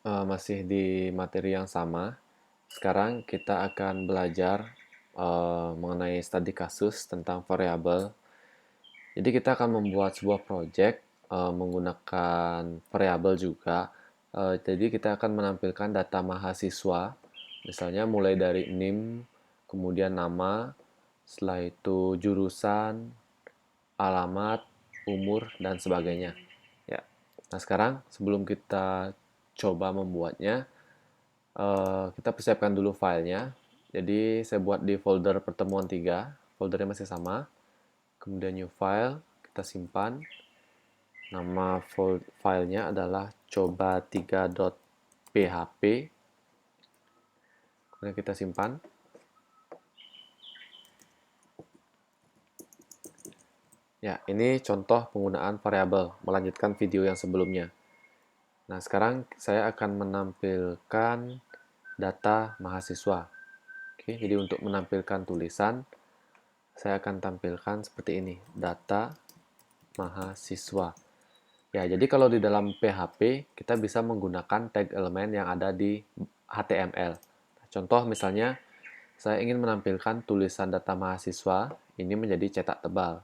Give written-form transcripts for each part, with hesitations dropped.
Masih di materi yang sama. Sekarang kita akan belajar mengenai studi kasus tentang variabel. Jadi kita akan membuat sebuah project menggunakan variabel juga. Jadi kita akan menampilkan data mahasiswa, misalnya mulai dari NIM, kemudian nama, setelah itu jurusan, alamat, umur, dan sebagainya. Ya. Nah, sekarang sebelum kita coba membuatnya, kita persiapkan dulu filenya. Jadi saya buat di folder pertemuan 3, foldernya masih sama. Kemudian new file, kita simpan. Nama filenya adalah coba3.php. Kemudian kita simpan. Ya, ini contoh penggunaan variabel, melanjutkan video yang sebelumnya. Nah, sekarang saya akan menampilkan data mahasiswa. Oke, jadi untuk menampilkan tulisan, saya akan tampilkan seperti ini, data mahasiswa. Ya, jadi kalau di dalam PHP, kita bisa menggunakan tag elemen yang ada di HTML. Contoh misalnya, saya ingin menampilkan tulisan data mahasiswa, ini menjadi cetak tebal.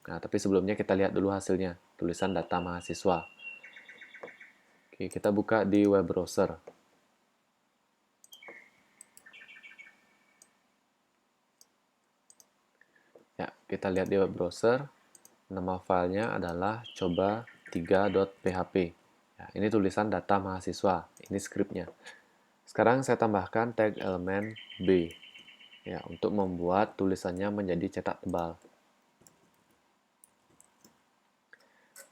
Nah, tapi sebelumnya kita lihat dulu hasilnya, tulisan data mahasiswa. Oke, kita buka di web browser. Ya, kita lihat di web browser, nama filenya adalah coba3.php. Ya, ini tulisan data mahasiswa, ini scriptnya. Sekarang saya tambahkan tag elemen B, ya, untuk membuat tulisannya menjadi cetak tebal.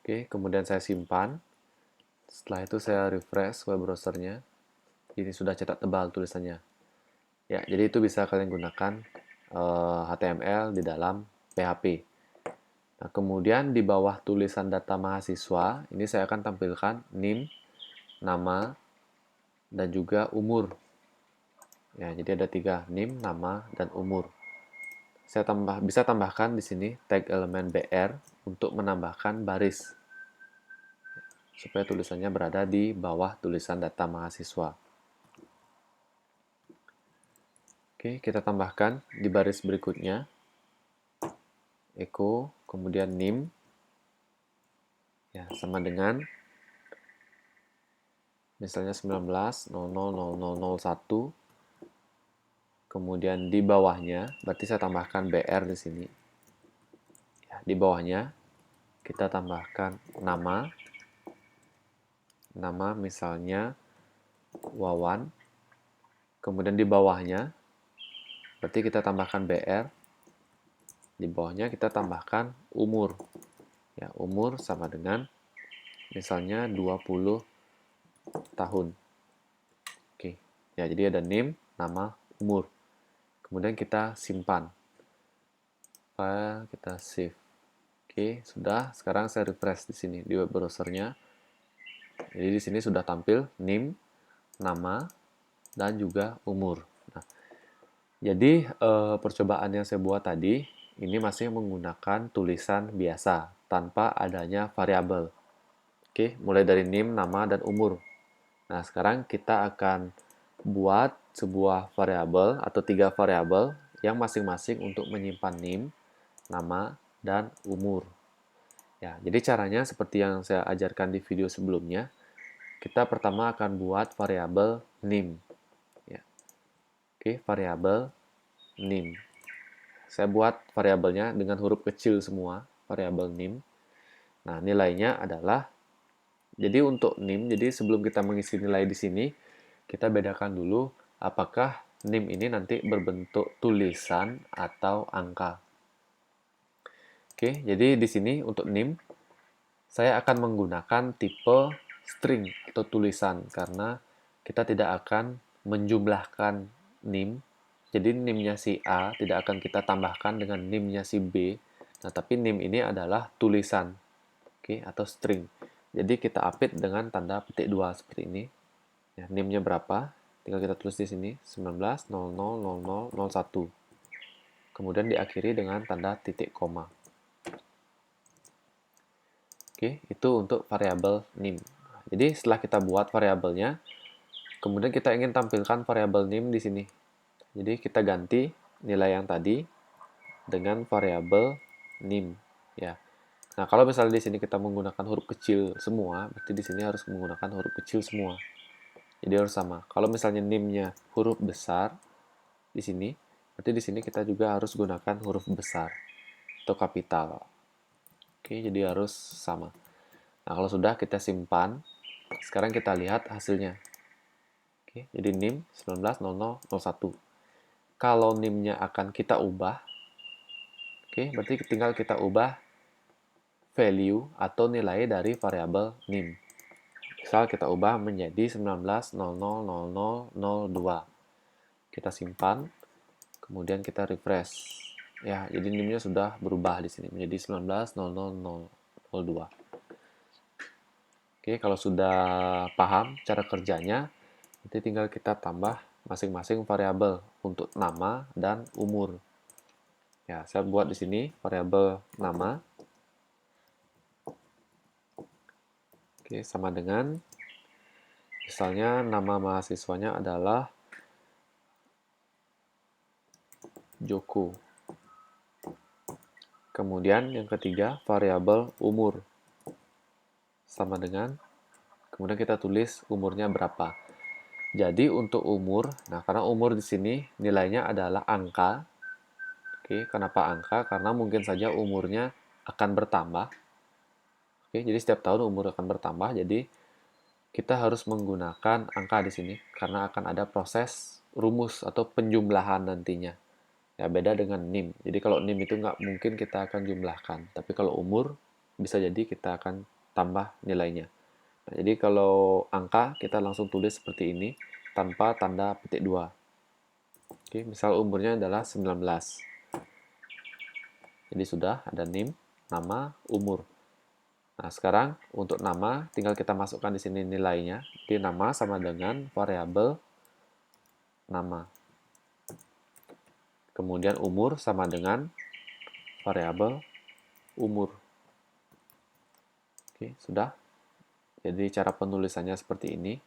Oke, kemudian saya simpan. Setelah itu saya refresh web browsernya. Ini sudah cetak tebal tulisannya. Ya, jadi itu bisa kalian gunakan HTML di dalam PHP. Nah, kemudian di bawah tulisan data mahasiswa, ini saya akan tampilkan NIM, nama, dan juga umur. Ya, jadi ada 3, NIM, nama, dan umur. Saya bisa tambahkan di sini tag elemen BR untuk menambahkan baris, supaya tulisannya berada di bawah tulisan data mahasiswa. Oke, kita tambahkan di baris berikutnya, echo, kemudian NIM, ya, sama dengan misalnya 19.00.0001. Kemudian di bawahnya, berarti saya tambahkan BR di sini. Ya, di bawahnya kita tambahkan nama, misalnya Wawan. Kemudian di bawahnya, berarti kita tambahkan BR. Di bawahnya kita tambahkan umur. Ya, umur sama dengan misalnya 20 tahun. Oke. Ya, jadi ada NIM, nama, umur. Kemudian kita simpan. File kita save. Oke, sudah. Sekarang saya refresh di sini di web browsernya. Jadi di sini sudah tampil NIM, nama, dan juga umur. Nah, jadi percobaan yang saya buat tadi ini masih menggunakan tulisan biasa tanpa adanya variabel. Oke, mulai dari NIM, nama, dan umur. Nah, sekarang kita akan buat sebuah variabel atau 3 variabel yang masing-masing untuk menyimpan NIM, nama, dan umur. Ya, jadi caranya seperti yang saya ajarkan di video sebelumnya. Kita pertama akan buat variabel NIM. Ya. Oke, variabel NIM. Saya buat variabelnya dengan huruf kecil semua, variabel NIM. Nah, nilainya adalah, jadi untuk NIM, jadi sebelum kita mengisi nilai di sini, kita bedakan dulu apakah NIM ini nanti berbentuk tulisan atau angka. Oke, jadi di sini untuk NIM, saya akan menggunakan tipe string atau tulisan, karena kita tidak akan menjumlahkan NIM. Jadi NIM-nya si A tidak akan kita tambahkan dengan NIM-nya si B. Nah, tapi NIM ini adalah tulisan, oke, atau string. Jadi kita update dengan tanda petik 2 seperti ini. Ya, NIM-nya berapa? Tinggal kita tulis di sini, 19.00.0001. Kemudian diakhiri dengan tanda titik koma. Oke, itu untuk variabel NIM. Jadi setelah kita buat variabelnya, Kemudian kita ingin tampilkan variabel name di sini. Jadi kita ganti nilai yang tadi dengan variabel name, ya. Nah, kalau misalnya di sini kita menggunakan huruf kecil semua, berarti di sini harus menggunakan huruf kecil semua. Jadi harus sama. Kalau misalnya name-nya huruf besar di sini, berarti di sini kita juga harus gunakan huruf besar atau kapital. Oke, jadi harus sama. Nah, kalau sudah kita simpan, sekarang kita lihat hasilnya. Oke, jadi NIM 190001. Kalau NIM-nya akan kita ubah, oke, berarti tinggal kita ubah value atau nilai dari variabel NIM. Misal kita ubah menjadi 19.00.00.02. Kita simpan, kemudian kita refresh. Ya, jadi NIM-nya sudah berubah di sini menjadi 19.00.02. Oke, kalau sudah paham cara kerjanya, nanti tinggal kita tambah masing-masing variabel untuk nama dan umur. Ya, saya buat di sini variabel nama. Oke, sama dengan misalnya nama mahasiswanya adalah Joko. Kemudian yang ketiga, variabel umur. Sama dengan, kemudian kita tulis umurnya berapa. Jadi untuk umur, nah karena umur di sini nilainya adalah angka. Oke, kenapa angka? Karena mungkin saja umurnya akan bertambah. Oke, jadi setiap tahun umur akan bertambah. Jadi kita harus menggunakan angka di sini karena akan ada proses rumus atau penjumlahan nantinya. Ya, beda dengan NIM. Jadi kalau NIM itu nggak mungkin kita akan jumlahkan. Tapi kalau umur, bisa jadi kita akan tambah nilainya. Nah, jadi kalau angka, kita langsung tulis seperti ini, tanpa tanda petik 2. Oke, misal umurnya adalah 19. Jadi sudah ada NIM, nama, umur. Nah, sekarang untuk nama, tinggal kita masukkan di sini nilainya. Jadi nama sama dengan variabel nama. Kemudian umur sama dengan variabel umur. Oke, sudah. Jadi cara penulisannya seperti ini.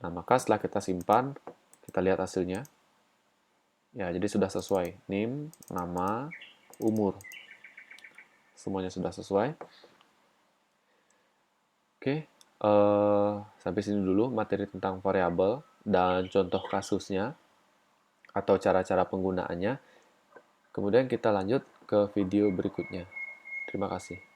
Nah, maka setelah kita simpan, kita lihat hasilnya. Ya, jadi sudah sesuai. NIM, nama, umur. Semuanya sudah sesuai. Oke, sampai sini dulu materi tentang variabel dan contoh kasusnya atau cara-cara penggunaannya. Kemudian kita lanjut ke video berikutnya. Terima kasih.